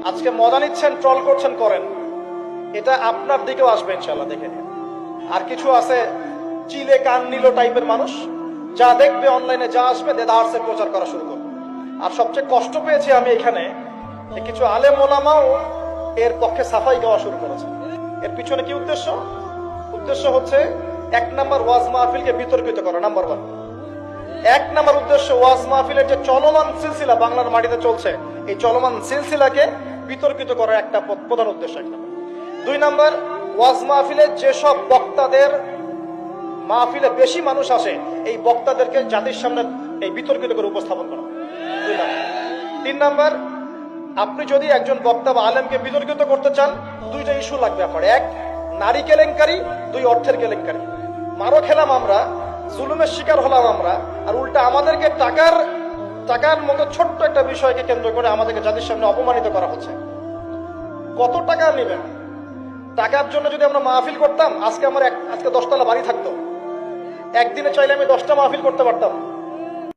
আজকে মজা নিচ্ছেন, ট্রল করছেন, করেন, এটা আপনার দিকেও আসবে ইনশাল্লাহ, দেখে নিন। আর কিছু আছে চিলে কান নিল টাইপের মানুষ, যা দেখবে অনলাইনে, যা আসবে দেদারসে প্রচার করা শুরু করবে। আর সবচেয়ে কষ্ট পেয়েছি আমি এখানে, কিছু আলেম ওলামাও এর পক্ষে সাফাই গাওয়া শুরু করেছে। এর পিছনে কি উদ্দেশ্য? উদ্দেশ্য হচ্ছে 1 নাম্বার ওয়াজ মাহফিলকে বিতর্কিত করা, নাম্বার 1। 1 নাম্বার উদ্দেশ্য ওয়াজ মাহফিলের যে চলমান সিলসিলা বাংলার মাটিতে চলছে, এই চলমান সিলসিলাকে বিতর্কিত করার একটা প্রধান উদ্দেশ্য। 1 নাম্বার। 2 নাম্বার, ওয়াজ মাহফিলে যেসব বক্তাদের মাহফিলে বেশি মানুষ আসে, এই বক্তাদেরকে জাতির সামনে এই বিতর্কিত করে উপস্থাপন করা। 2 নাম্বার। 3 নাম্বার, আপনি যদি একজন বক্তা বা আলেমকে বিতর্কিত করতে চান, 2টা ইস্যু লাগবে আপনার। 1 নারী কেলেঙ্কারি, 2 অর্থের কেলেঙ্কারি। মারো খেলাম আমরা, জুলুমের শিকার হলাম আমরা, আর উল্টা আমাদেরকে টাকার মতো ছোট্ট একটা বিষয়কে কেন্দ্র করে আমাদেরকে জাতির সামনে অপমানিত করা হচ্ছে। কত টাকা নেবেন? টাকার জন্য যদি আমরা মাহফিল করতাম, আজকে 10 তলা বাড়ি থাকতো। একদিনে চাইলে আমি 10টা মাহফিল করতে পারতাম।